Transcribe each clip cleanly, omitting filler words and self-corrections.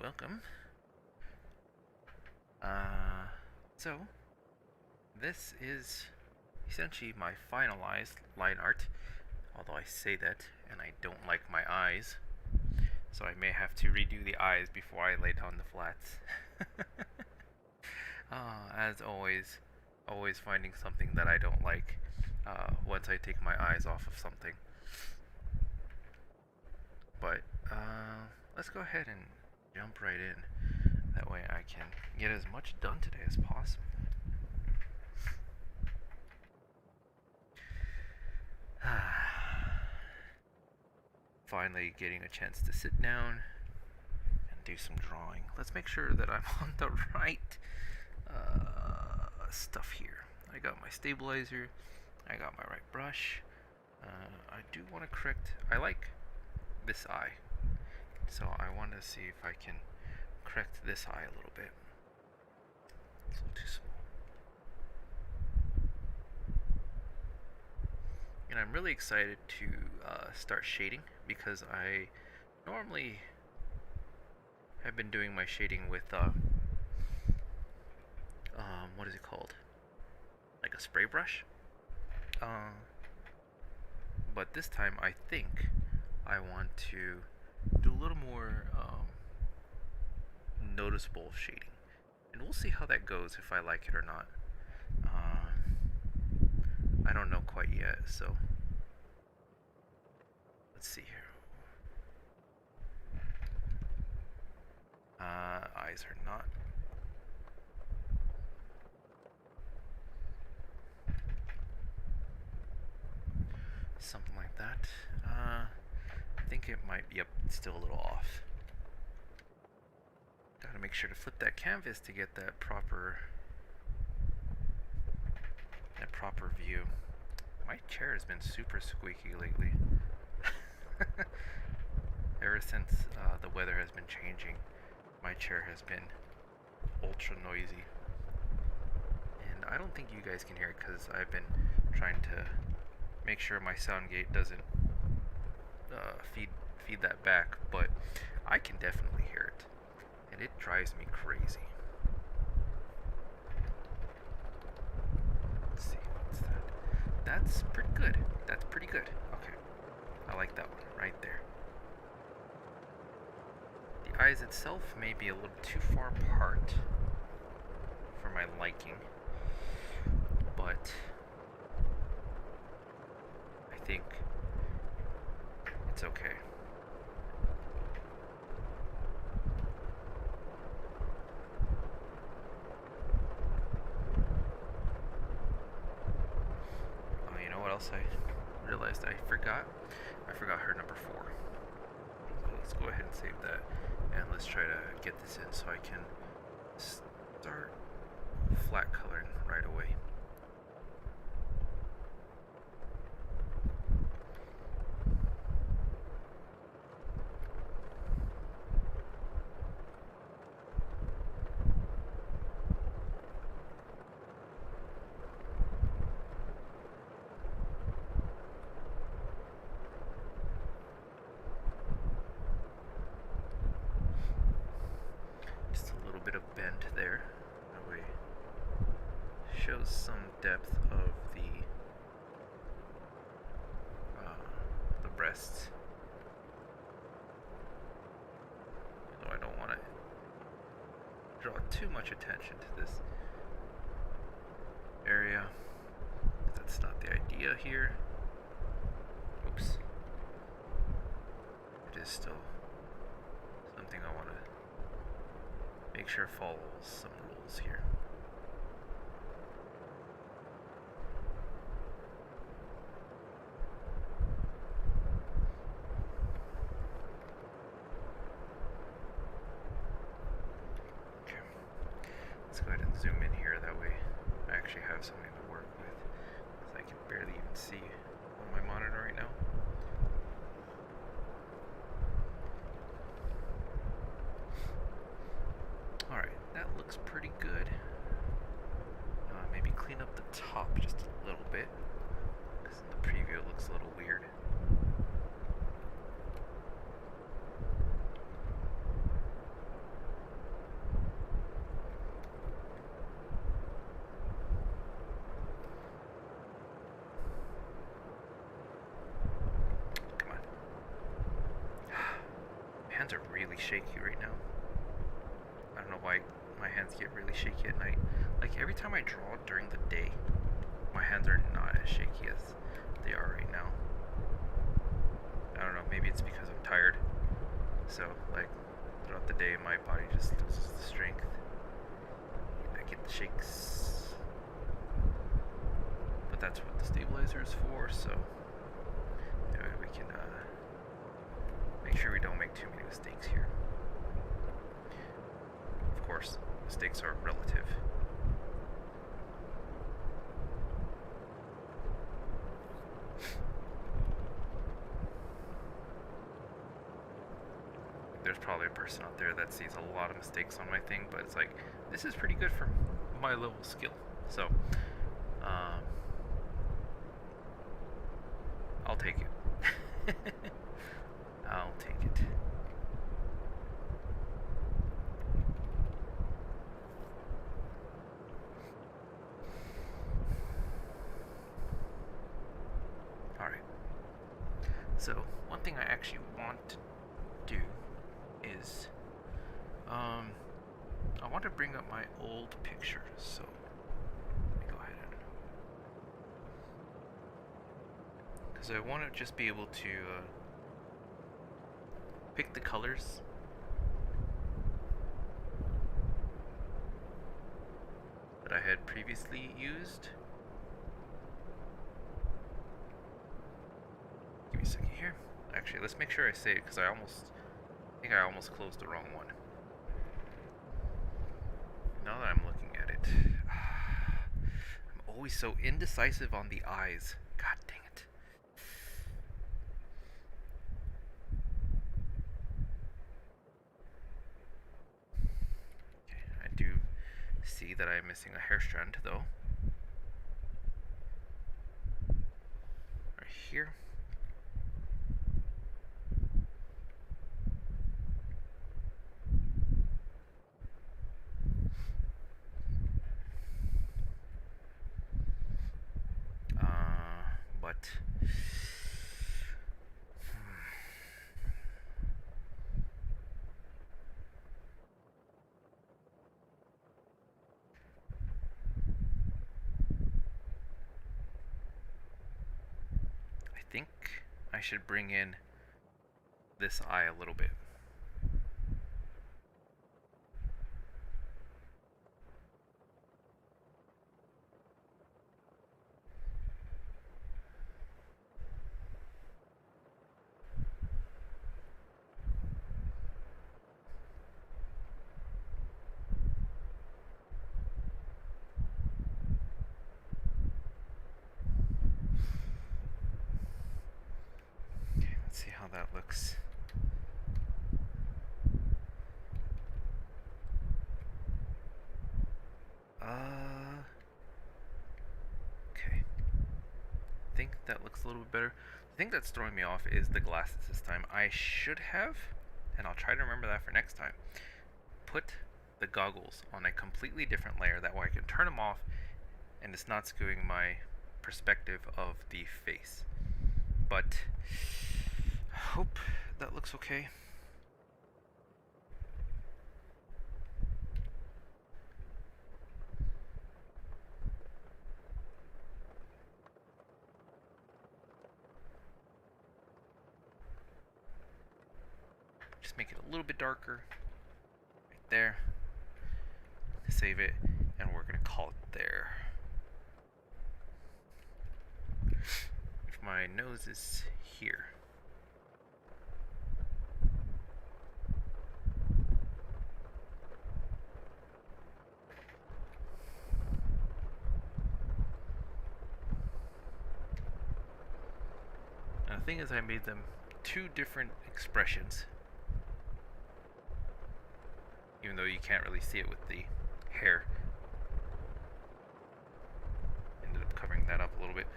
welcome. Uh, so, this is essentially my finalized line art, although I say that and I don't like my eyes, so I may have to redo the eyes before I lay down the flats. As always finding something that I don't like once I take my eyes off of something. But let's go ahead and jump right in. That way I can get as much done today as possible. Finally getting a chance to sit down and do some drawing. Let's make sure that I'm on the right stuff here. I got my stabilizer, I got my right brush. I do want to correct, I like this eye, so I want to see if I can correct this eye a little bit. It's a little too small. And I'm really excited to start shading because I normally have been doing my shading with what is it called? Like a spray brush. But this time I think I want to do a little more noticeable shading, and we'll see how that goes, if I like it or not. I don't know quite yet, so let's see here. Eyes are not. Something like that. I think it might be still a little off. Gotta make sure to flip that canvas to get that proper view. My chair has been super squeaky lately. Ever since the weather has been changing, my chair has been ultra noisy. And I don't think you guys can hear it because I've been trying to make sure my sound gate doesn't feed that back, but I can definitely hear it, and it drives me crazy. Let's see, what's that? That's pretty good. That's pretty good. Okay, I like that one right there. The eyes itself may be a little too far apart for my liking, but I think it's okay. Oh, you know what else I realized I forgot? I forgot her number 4. So let's go ahead and save that, and let's try to get this in so I can start flat coloring right away. There, that way shows some depth of the breasts. Though I don't want to draw too much attention to this area. That's not the idea here. Oops. It is still something I want to make sure follows some rules here. Okay, let's go ahead and zoom in here. That way I actually have something to work with, because I can barely even see on my monitor right now. Alright, that looks pretty good. Maybe clean up the top just a little bit, because in the preview it looks a little weird. hands are really shaky right now. I don't know why my hands get really shaky at night. Like every time I draw during the day, my hands are not as shaky as they are right now. I don't know, maybe it's because I'm tired. So like throughout the day my body just loses the strength. I get the shakes. But that's what the stabilizer is for, so anyway, we can make sure we don't make too many mistakes here. Of course, mistakes are relative. There's probably a person out there that sees a lot of mistakes on my thing, but it's like, this is pretty good for my level of skill. So, I'll take it. I'll take it. Alright. So, one thing I actually want to do is, I want to bring up my old picture, so let me go ahead and, because I want to just be able to pick the colors that I had previously used. Give me a second here. Actually, let's make sure I say it, because I think I almost closed the wrong one. Now that I'm looking at it, I'm always so indecisive on the eyes. God dang it. Okay, I do see that I'm missing a hair strand though. Right here. But I think I should bring in this eye a little bit. Let's see how that looks. Okay. I think that looks a little bit better. The thing that's throwing me off is the glasses this time. I should have, and I'll try to remember that for next time, put the goggles on a completely different layer. That way I can turn them off and it's not skewing my perspective of the face. But I hope that looks okay. Just make it a little bit darker. Right there. Save it, and we're gonna call it there. If my nose is here. And the thing is, I made them two different expressions, even though you can't really see it with the hair. Ended up covering that up a little bit.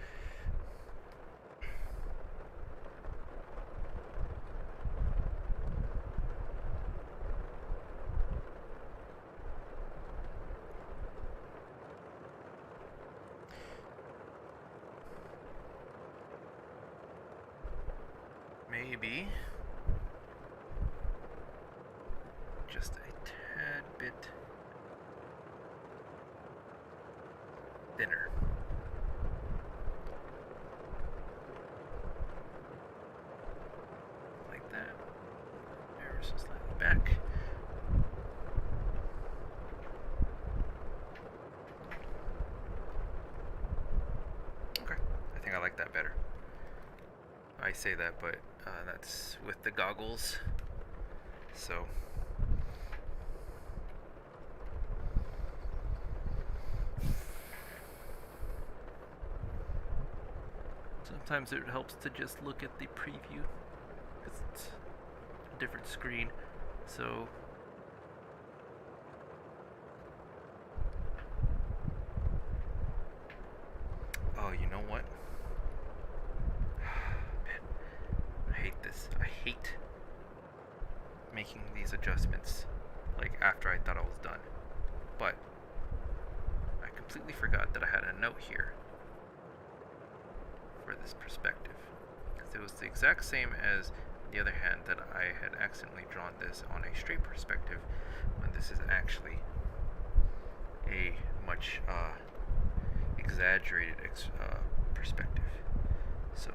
Maybe bit thinner. Like that. Ever so slightly back. Okay, I think I like that better. I say that, but that's with the goggles. So sometimes it helps to just look at the preview because it's a different screen. So oh, you know what? Man, I hate this. I hate making these adjustments like after I thought I was done. But I completely forgot that I had a note here for this perspective. Because it was the exact same as the other hand that I had accidentally drawn this on a straight perspective when this is actually a much exaggerated perspective. So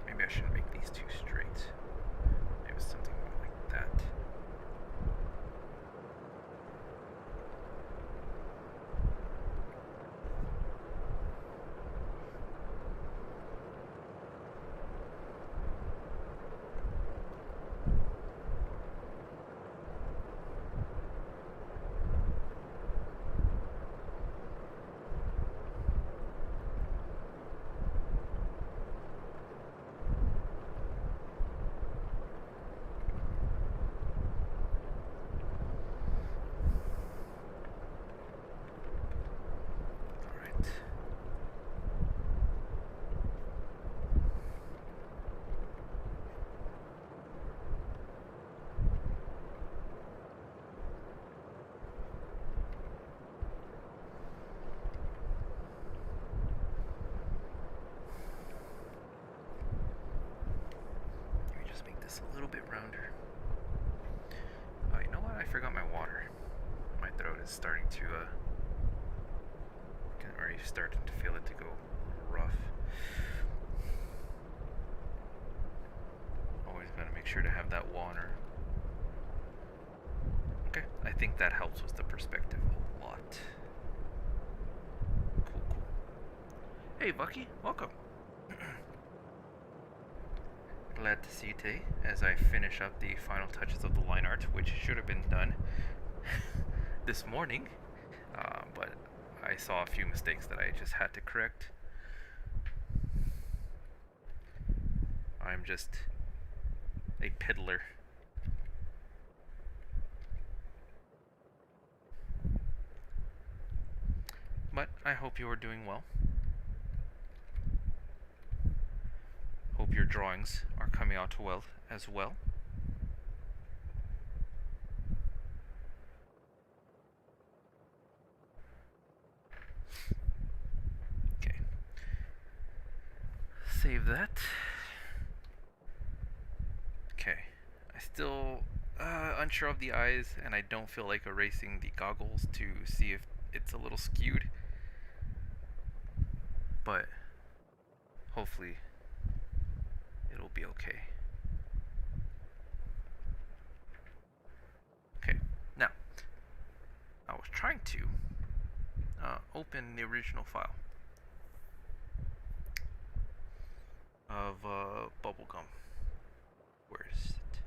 maybe I shouldn't make these too straight. Maybe something more like that. A little bit rounder. Oh, you know what? I forgot my water. My throat is starting to, already starting to feel it to go rough. Always gotta make sure to have that water. Okay, I think that helps with the perspective a lot. Cool, cool. Hey, Bucky, welcome. Glad to see you today as I finish up the final touches of the line art, which should have been done this morning, but I saw a few mistakes that I just had to correct. I'm just a piddler. But I hope you are doing well. Hope your drawings are coming out well as well. Okay. Save that. Okay. I still unsure of the eyes, and I don't feel like erasing the goggles to see if it's a little skewed. But hopefully it'll be okay. trying to open the original file of Bubblegum. Where is it?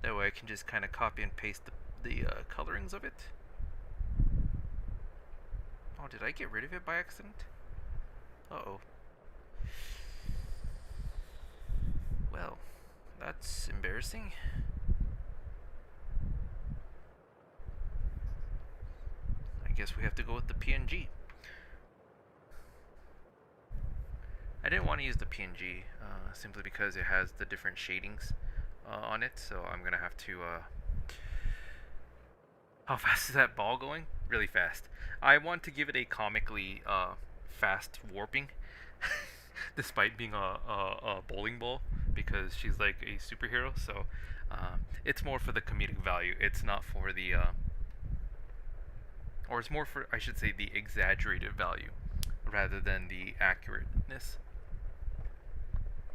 That way I can just kind of copy and paste the colorings of it. Oh, did I get rid of it by accident? Uh-oh. Well, that's embarrassing. I guess we have to go with the PNG. I didn't want to use the PNG simply because it has the different shadings on it, so I'm gonna have to. How fast is that ball going? Really fast. I want to give it a comically fast warping, despite being a bowling ball, because she's like a superhero. So it's more for the comedic value. It's not for the, or it's more for, I should say, the exaggerated value, rather than the accurateness.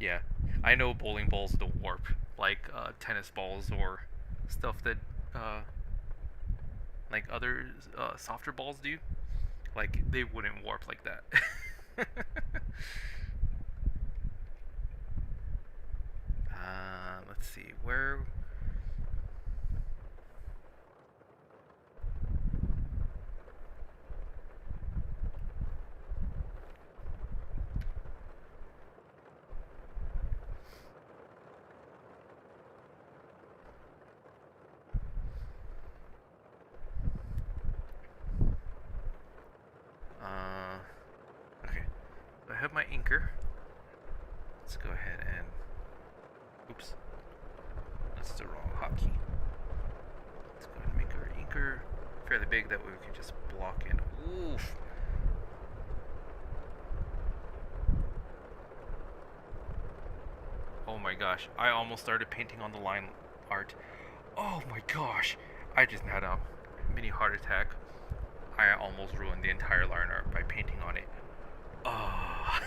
Yeah, I know bowling balls don't warp like tennis balls or stuff that like other softer balls do. Like, they wouldn't warp like that. Let's see, where... okay, so I have my inker. Let's go ahead and... Oops. That's the wrong hotkey. Let's go ahead and make our inker fairly big, that way we can just block in. Oof! Oh my gosh, I almost started painting on the line art. Oh my gosh! I just had a mini heart attack. I almost ruined the entire line art by painting on it. Oh.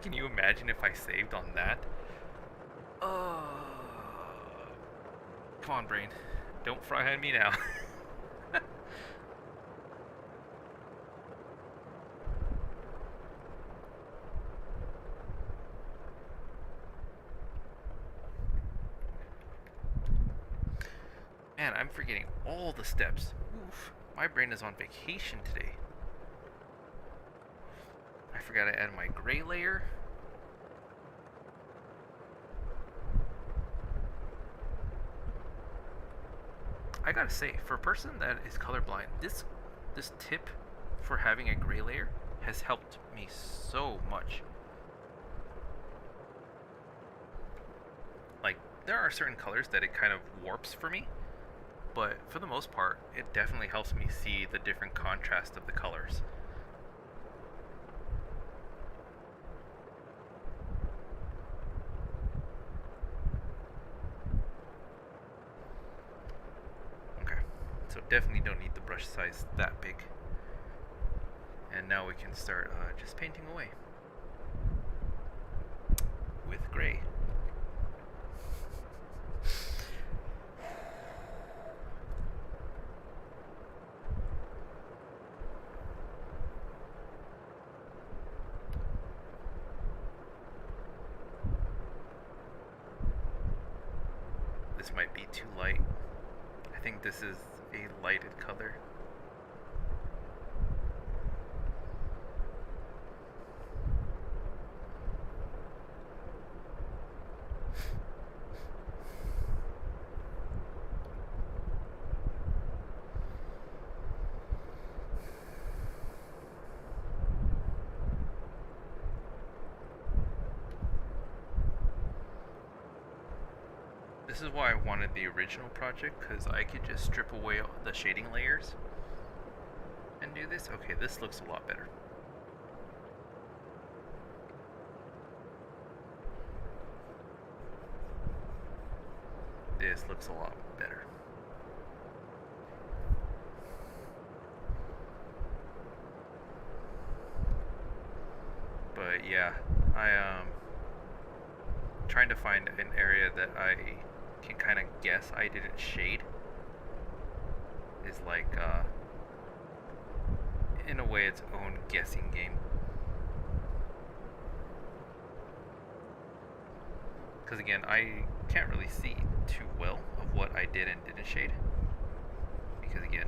Can you imagine if I saved on that? Oh. Come on, brain. Don't fry on me now. Man, I'm forgetting all the steps. Oof. My brain is on vacation today. I forgot to add my gray layer. I gotta say, for a person that is colorblind, this tip for having a gray layer has helped me so much. Like, there are certain colors that it kind of warps for me, but for the most part, it definitely helps me see the different contrast of the colors. Okay, so definitely don't need the brush size that big. And now we can start just painting away with gray. This might be too light. I think this is a lighted color. This is why I wanted the original project, because I could just strip away the shading layers and do this. Okay, this looks a lot better. This looks a lot better. But yeah, I trying to find an area that I can kind of guess I didn't shade is like, in a way, its own guessing game. Because again, I can't really see too well of what I did and didn't shade. Because again,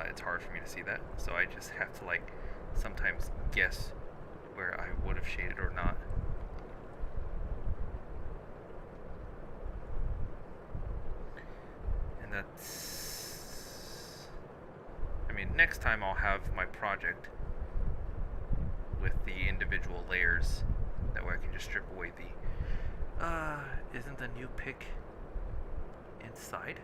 it's hard for me to see that. So I just have to like sometimes guess where I would have shaded or not. And that's... I mean, next time I'll have my project with the individual layers. That way I can just strip away the... isn't the new pick inside?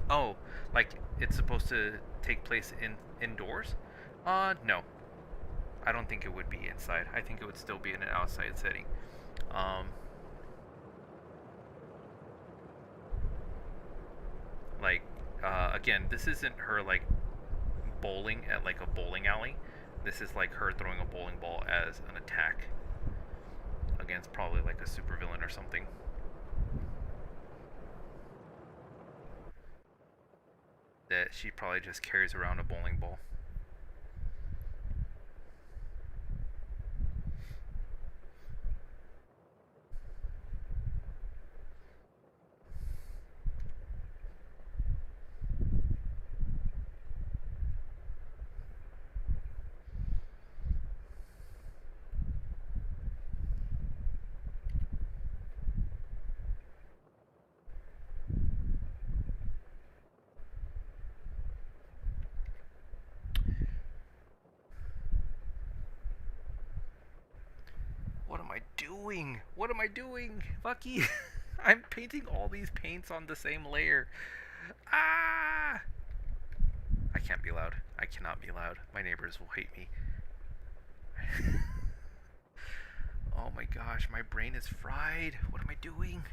Oh, like it's supposed to take place indoors? No. I don't think it would be inside. I think it would still be in an outside setting. Like, again, this isn't her like bowling at like a bowling alley. This is like her throwing a bowling ball as an attack against probably like a supervillain or something. That she probably just carries around a bowling ball. What am I doing? Fucky! I'm painting all these paints on the same layer. Ah! I can't be loud. I cannot be loud. My neighbors will hate me. Oh my gosh, my brain is fried. What am I doing?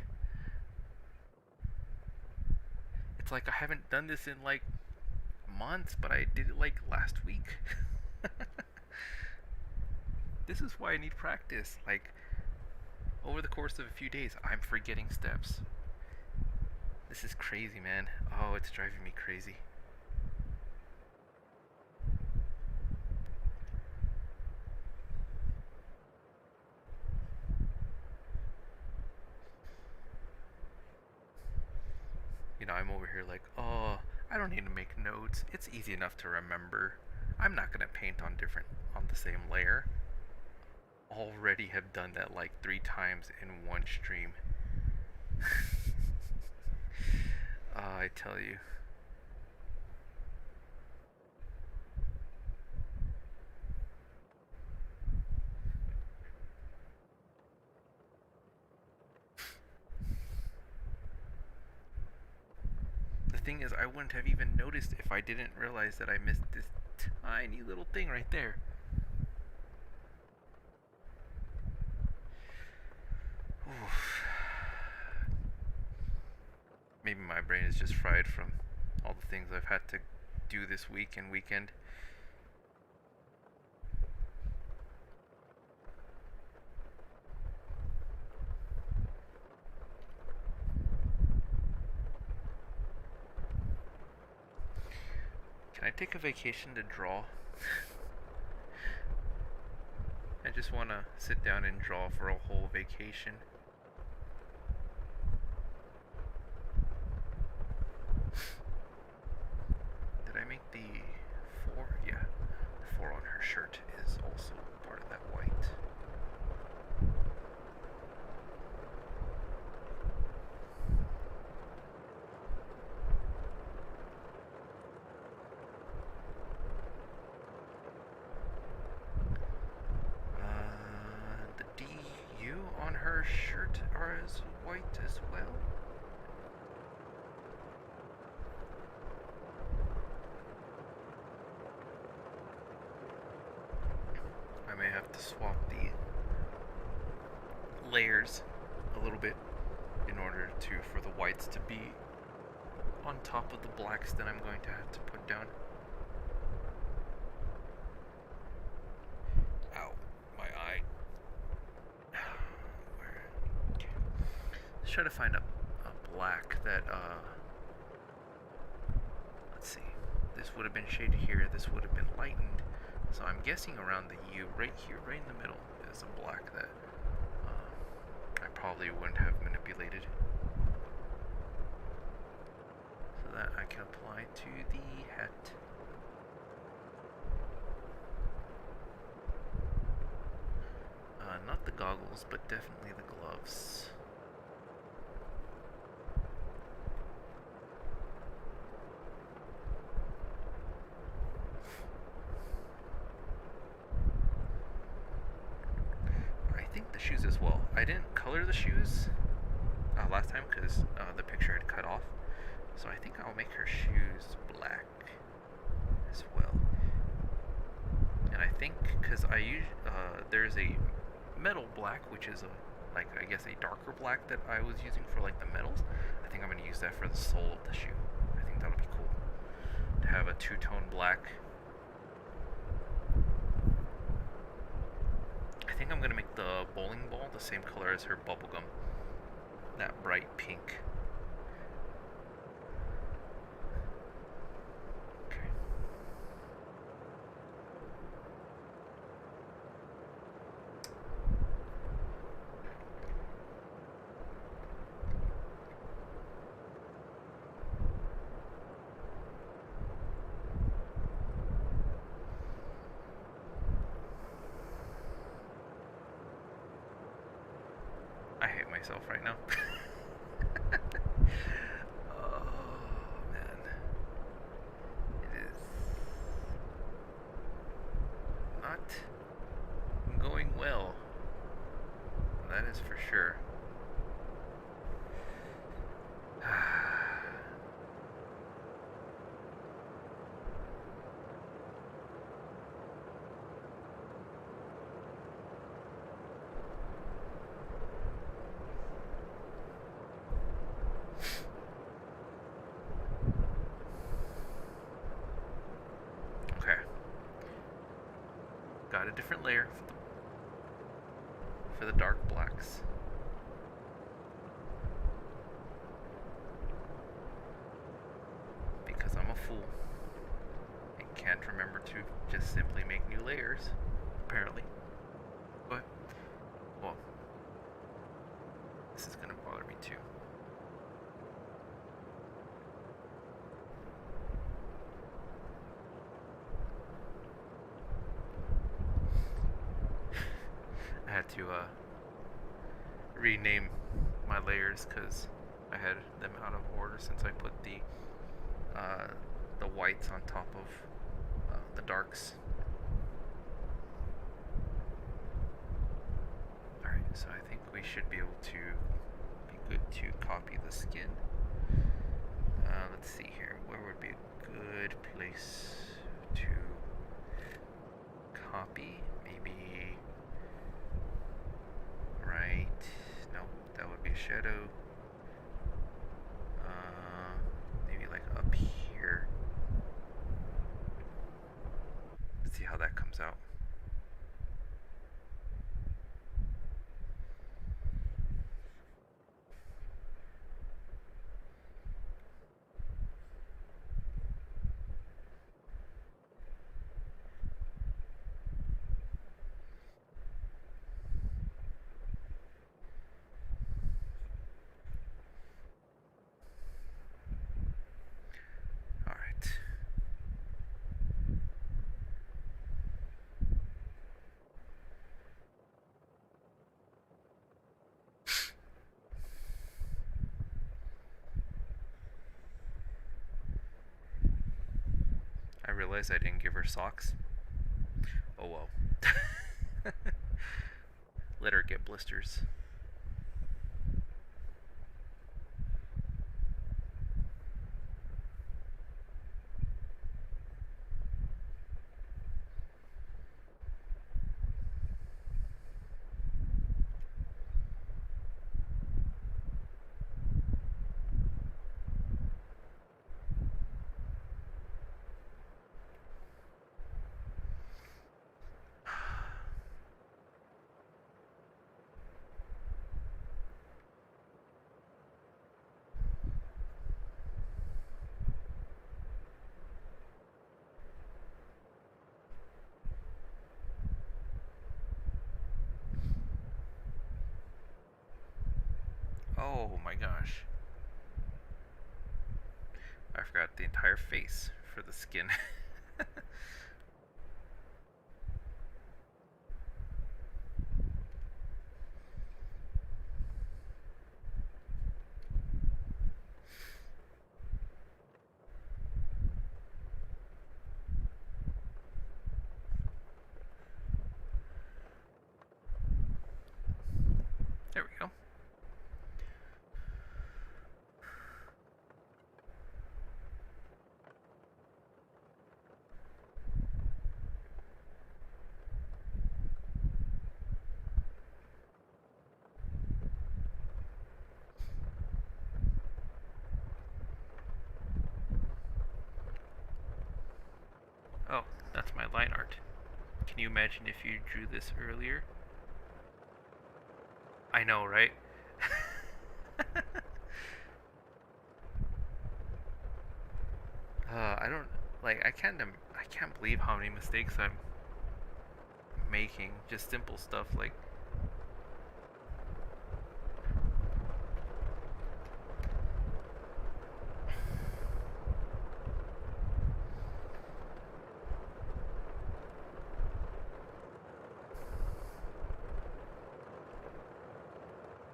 It's like I haven't done this in like months, but I did it like last week. This is why I need practice. Like, over the course of a few days, I'm forgetting steps. This is crazy, man. Oh, it's driving me crazy. You know, I'm over here like, oh, I don't need to make notes. It's easy enough to remember. I'm not gonna paint on the same layer. Already have done that like 3 times in one stream. I tell you. The thing is, I wouldn't have even noticed if I didn't realize that I missed this tiny little thing right there. Oof. Maybe my brain is just fried from all the things I've had to do this week and weekend. Can I take a vacation to draw? I just want to sit down and draw for a whole vacation. Did I make the 4? Yeah, the 4 on her shirt is also part of that white. The DU on her shirt are as white as well. I may have to swap the layers a little bit in order for the whites to be on top of the blacks that I'm going to have to put down. Ow, my Let's try to find a black that, let's see. This would have been shaded here, this would have been lightened. So I'm guessing around the U, right here, right in the middle, is a black that I probably wouldn't have manipulated. So that I can apply to the hat. Not the goggles, but definitely the gloves. I think the shoes as well. I didn't color the shoes last time because the picture had cut off. So I think I'll make her shoes black as well. And I think because I use there's a metal black, which is like I guess a darker black that I was using for like the metals. I think I'm gonna use that for the sole of the shoe. I think that'll be cool to have a two-tone black. I think I'm gonna make the bowling ball the same color as her bubblegum, that bright pink. I hate myself right now. Oh man, it is not going well. That is for sure. Got a different layer for the dark blacks. Because I'm a fool and can't remember to just simply make new layers, apparently. But, well, this is gonna bother me too. I had to rename my layers because I had them out of order since I put the whites on top of the darks. Alright, so I think we should be able to be good to copy the skin. Let's see here, where would be a good place to copy? Maybe right, no, that would be a shadow. Maybe like up here. Let's see how that comes out. I realized I didn't give her socks. Oh well. Let her get blisters. Oh my gosh. I forgot the entire face for the skin. There we go. Oh, that's my line art. Can you imagine if you drew this earlier? I know, right? I don't like. I can't believe how many mistakes I'm making. Just simple stuff like.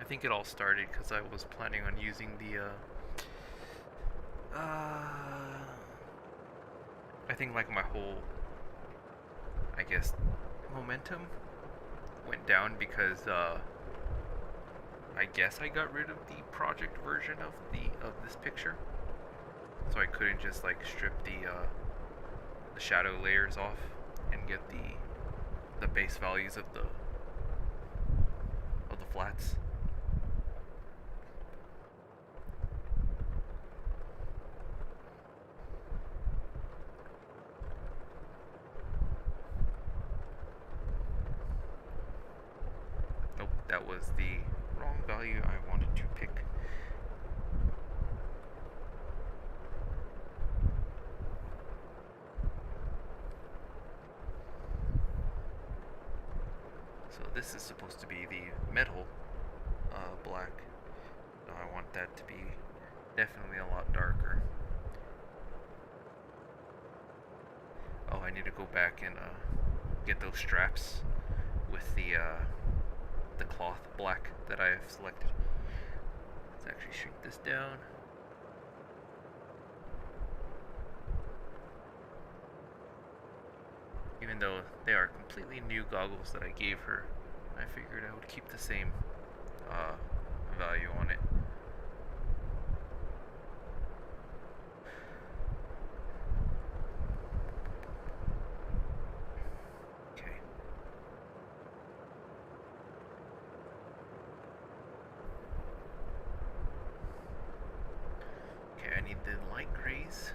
I think it all started because I was planning on using the. I think like my whole, I guess, momentum went down because I guess I got rid of the project version of this picture, so I couldn't just like strip the shadow layers off and get the base values of the flats. Nope, that was the wrong value I wanted to pick. So this is supposed to be the metal black. So I want that to be definitely a lot darker. Oh, I need to go back and get those straps with the cloth black that I have selected. Let's actually shrink this down. Even though they are completely new goggles that I gave her, I figured I would keep the same value on it. Okay. Okay, I need the light grays.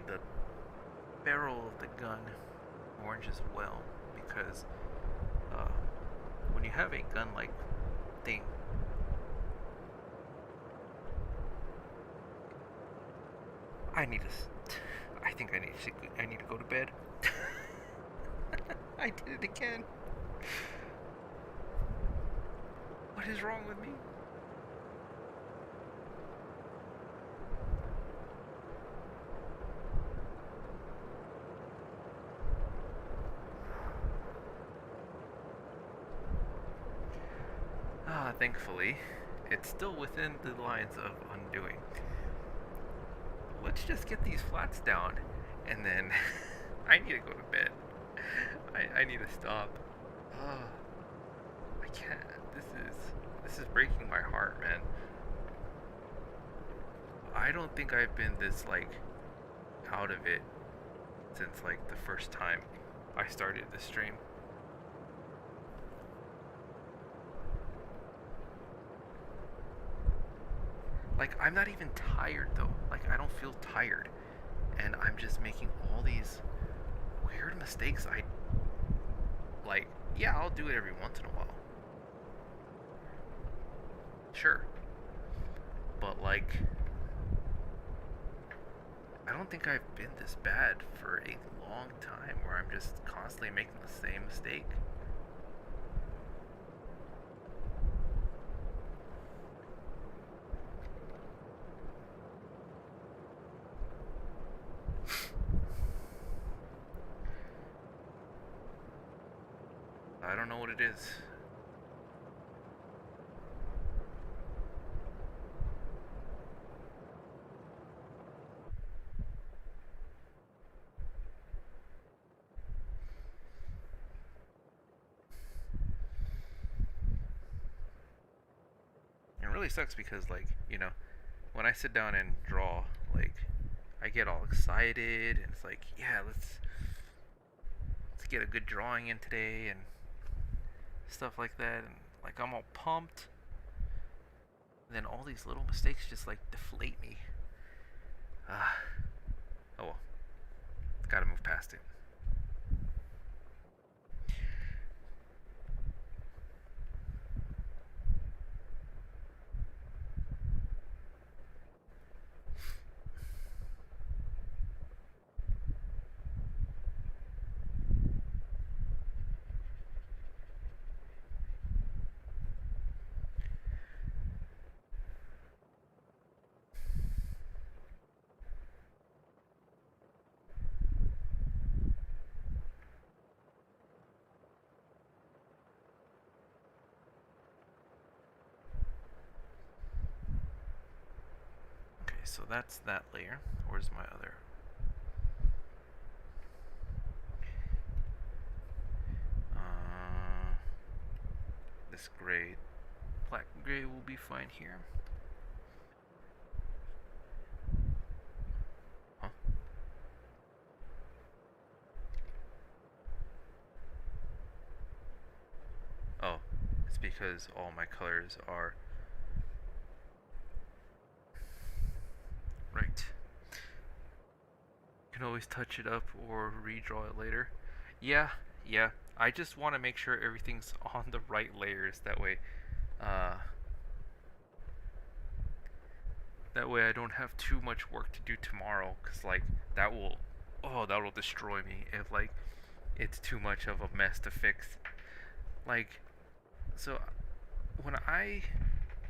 The barrel of the gun orange as well, because when you have a gun-like thing, I think I need to go to bed. I did it again. What is wrong with me? Thankfully, it's still within the lines of undoing. Let's just get these flats down, and then I need to go to bed. I need to stop. I can't. This is breaking my heart, man. I don't think I've been this like out of it since like the first time I started this stream. Like, I'm not even tired though. Like, I don't feel tired. And I'm just making all these mistakes I like. Yeah, I'll do it every once in a while. Sure. But like, I don't think I've been this bad for a long time where I'm just constantly making the same mistake. I don't know what it is. It really sucks because, like, when I sit down and draw, like, I get all excited and it's like, yeah, let's get a good drawing in today and stuff like that, and like I'm all pumped. And then all these little mistakes just like deflate me. Ah, oh well, gotta move past it. Okay, so that's that layer. Where's my other? This gray, black gray will be fine here. Huh? Oh, it's because all my colors are right. You can always touch it up or redraw it later. Yeah, yeah. I just want to make sure everything's on the right layers. Uh, that way I don't have too much work to do tomorrow. Cause like that will, oh, that will destroy me if like it's too much of a mess to fix. Like, so when I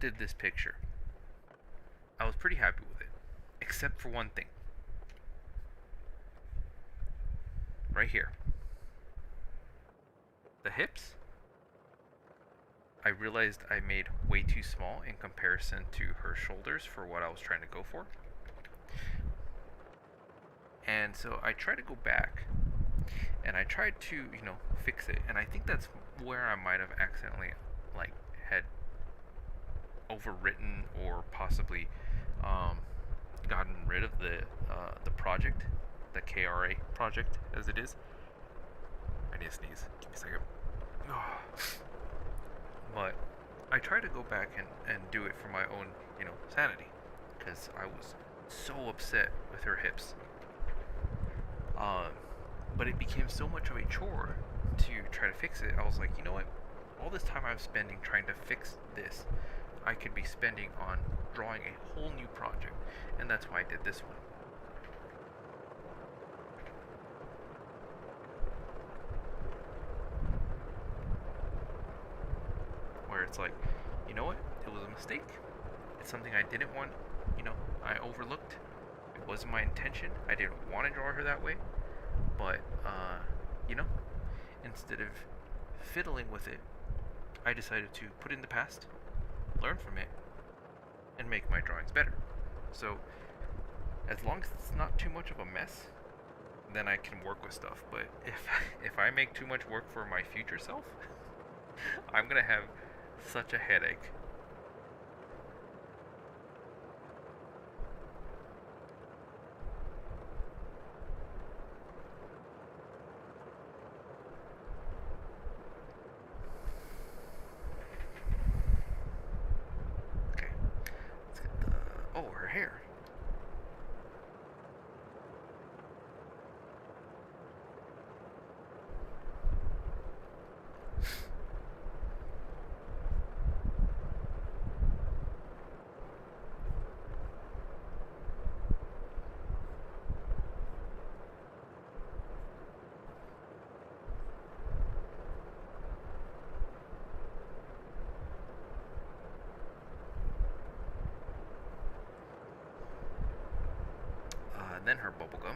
did this picture, I was pretty happy with it, except for one thing. Right here. The hips, I realized I made way too small in comparison to her shoulders for what I was trying to go for. And so I tried to go back and I tried to, fix it. And I think that's where I might have accidentally like had overwritten or possibly gotten rid of the project, the KRA project as it is. I need to sneeze. Give me a second. But I try to go back and do it for my own, sanity. Because I was so upset with her hips. But it became so much of a chore to try to fix it. I was like, you know what? All this time I'm spending trying to fix this, I could be spending on drawing a whole new project. And that's why I did this one. Where it's like, you know what? It was a mistake. It's something I didn't want, I overlooked. It wasn't my intention. I didn't want to draw her that way. But, instead of fiddling with it, I decided to put it in the past, learn from it, and make my drawings better. So, as long as it's not too much of a mess, then I can work with stuff. But if I make too much work for my future self, I'm gonna have such a headache. Okay, let's get her hair. then her bubblegum.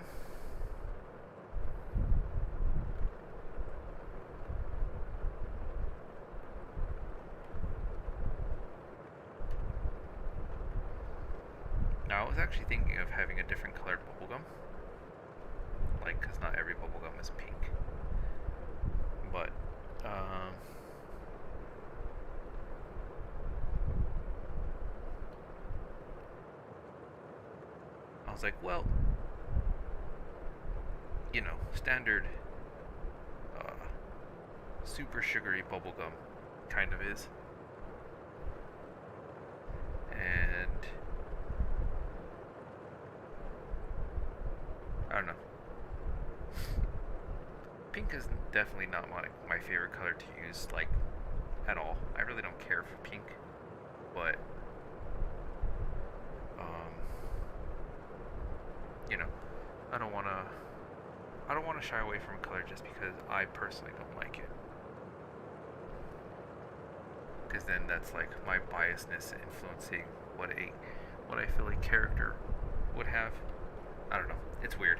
Now, I was actually thinking of having a different colored bubblegum. Like, because not every bubblegum is pink. But, I was like, well, you know, standard super sugary bubblegum kind of is. And I don't know. Pink is definitely not my favorite color to use, like, at all. I really don't care for pink, but you know, I don't wanna shy away from color just because I personally don't like it. Because then that's like my biasness influencing what I feel a character would have. I don't know. It's weird.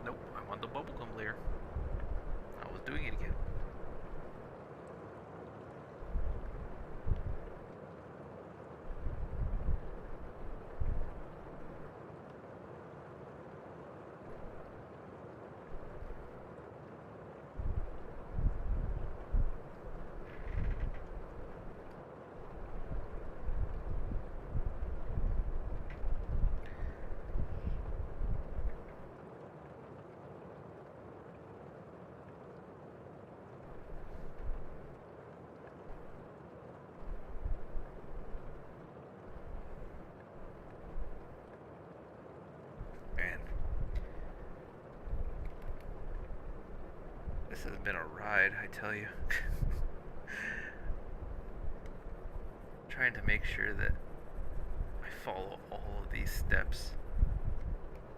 Nope, I'm on the bubblegum layer. I was doing it again. Man, this has been a ride, I tell you. Trying to make sure that I follow all of these steps.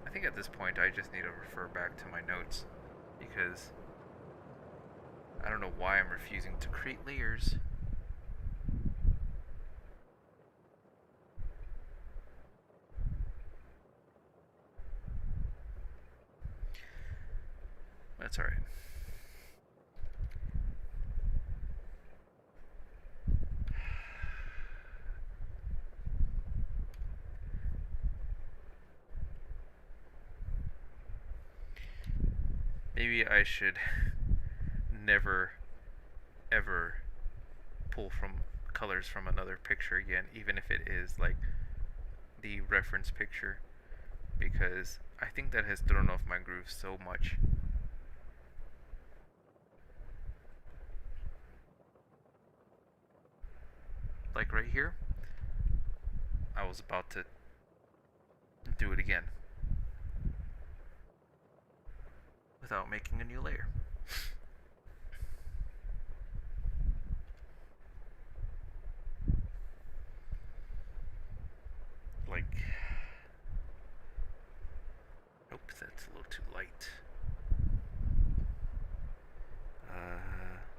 I think at this point I just need to refer back to my notes because I don't know why I'm refusing to create layers. That's alright. Maybe I should never, ever pull from colors from another picture again, even if it is like the reference picture, because I think that has thrown off my groove so much. Like right here, I was about to do it again without making a new layer. Like, oops, that's a little too light.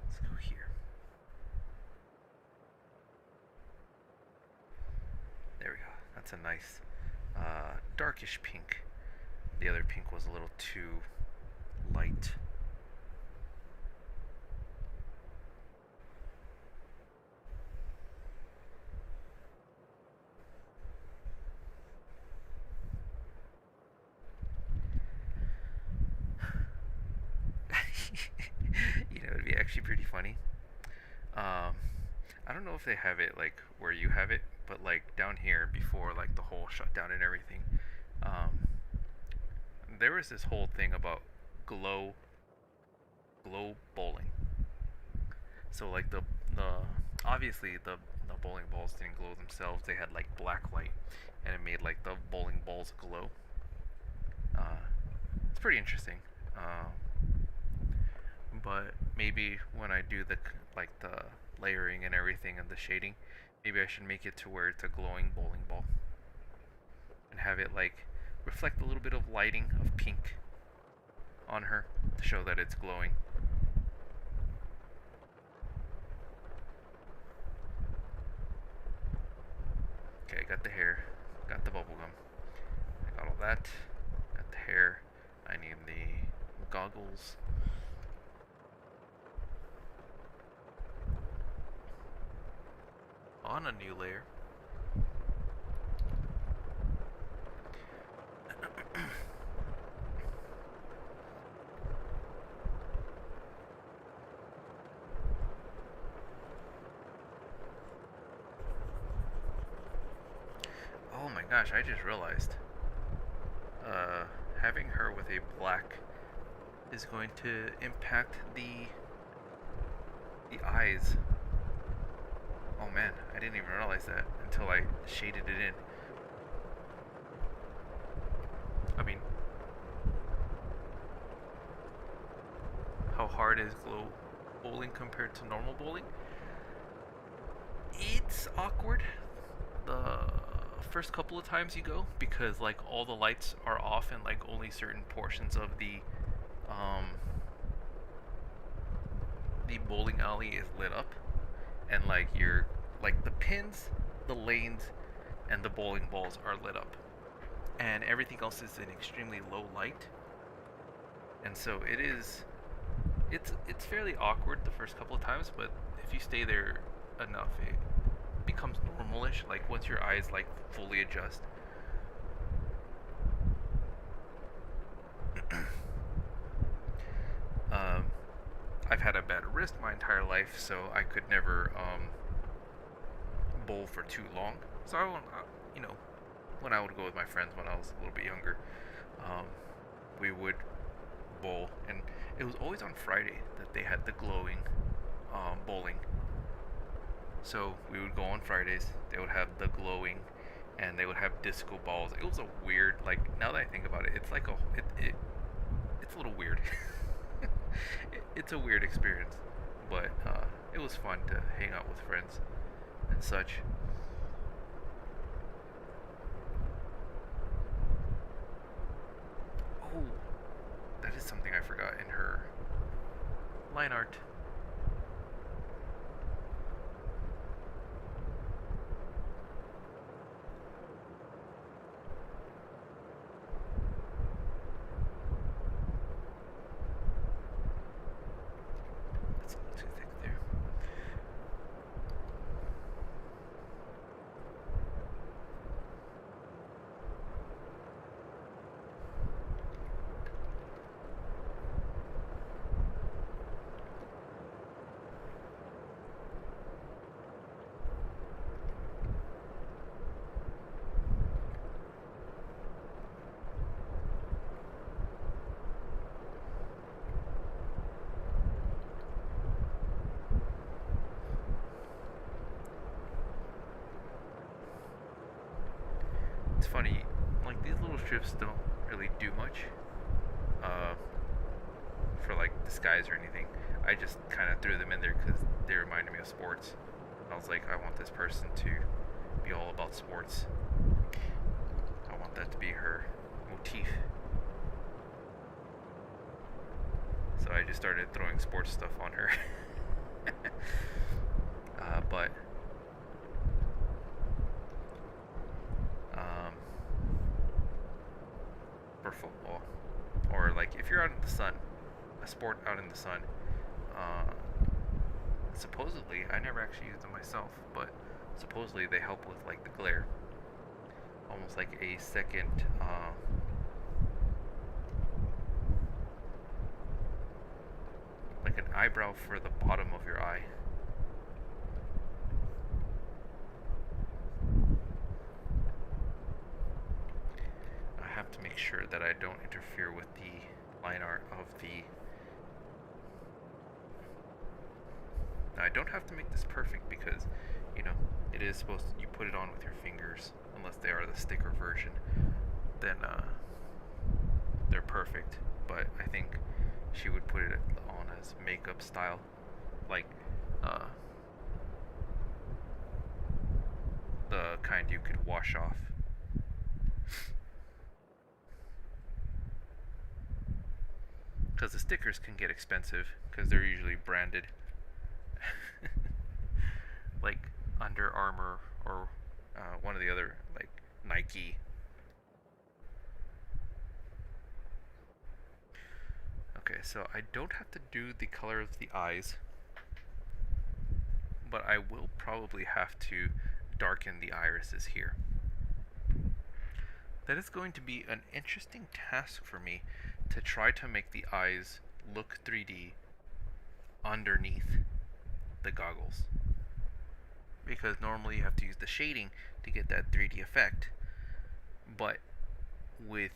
Let's go here. There we go. That's a nice darkish pink. The other pink was a little too light. You know, it'd be actually pretty funny. I don't know if they have it like where you have it, but like down here before like the whole shutdown and everything, um, there was this whole thing about glow bowling. So like the obviously the bowling balls didn't glow themselves. They had like black light, and it made like the bowling balls glow. Uh, it's pretty interesting. But maybe when I do the like the layering and everything and the shading, maybe I should make it to where it's a glowing bowling ball and have it like reflect a little bit of lighting of pink on her to show that it's glowing. Okay, got the hair, got the bubblegum, I got all that, got the hair. I need the goggles. On a new layer. Oh my gosh, I just realized. Having her with a black is going to impact the eyes. Oh man, I didn't even realize that until I shaded it in. I mean, how hard is glow bowling compared to normal bowling? It's awkward the first couple of times you go, because like all the lights are off and like only certain portions of the bowling alley is lit up, and like the pins, the lanes, and the bowling balls are lit up, and everything else is in extremely low light, and so it's fairly awkward the first couple of times, but if you stay there enough, it becomes normalish. Like once your eyes like fully adjust. I've had a bad wrist my entire life, so I could never bowl for too long. So I won't, you know, when I would go with my friends when I was a little bit younger, we would bowl, and it was always on Friday that they had the glowing bowling. So we would go on Fridays. They would have the glowing, and they would have disco balls. It was a weird, like now that I think about it, it's like it's a little weird. It's a weird experience, but it was fun to hang out with friends and such. Oh, that is something I forgot in her line art. That's a little too thick there. It's funny, like these little strips don't really do much uh, for like disguise or anything. I just kind of threw them in there because they reminded me of sports. I was like, I want this person to be all about sports. I want that to be her motif. So I just started throwing sports stuff on her. But um, for football, or like if you're out in the sun, a sport out in the sun, uh, supposedly, I never actually used them myself, but supposedly they help with like the glare, almost like a second like an eyebrow for the bottom of your eye. I have to make sure that I don't interfere with the line art of the. Now, I don't have to make this perfect because, you know, it is supposed to, you put it on with your fingers, unless they are the sticker version, then they're perfect. But I think she would put it on as makeup style, like the kind you could wash off. because the stickers can get expensive because they're usually branded like Under Armour or one of the other, like Nike. Okay, so I don't have to do the color of the eyes, but I will probably have to darken the irises here. That is going to be an interesting task for me, to try to make the eyes look 3D underneath the goggles. Because normally you have to use the shading to get that 3D effect, but with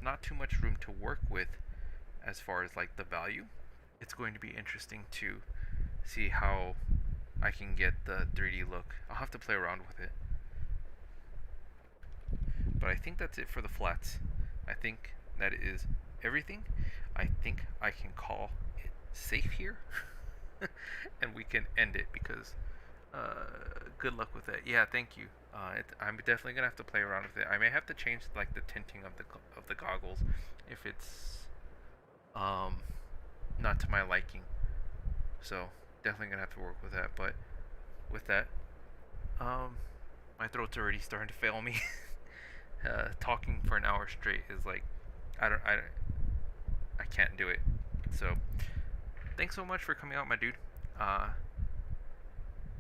not too much room to work with as far as like the value, it's going to be interesting to see how I can get the 3D look. I'll have to play around with it. But I think that's it for the flats. I think that is everything. I think I can call it safe here. And we can end it because good luck with it. Yeah, thank you. I'm definitely gonna have to play around with it. I may have to change like the tinting of the goggles if it's not to my liking. So definitely gonna have to work with that. But with that, my throat's already starting to fail me. Talking for an hour straight is like, I can't do it. So thanks so much for coming out, my dude.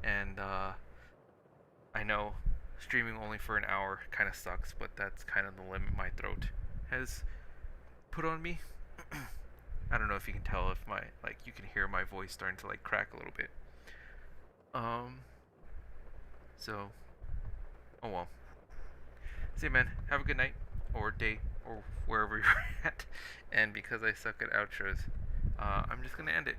And I know streaming only for an hour kind of sucks, but that's kind of the limit my throat has put on me. I don't know if you can tell, if you can hear my voice starting to like crack a little bit. So, oh well. See you, man. Have a good night or day or wherever you're at. And because I suck at outros, I'm just gonna end it.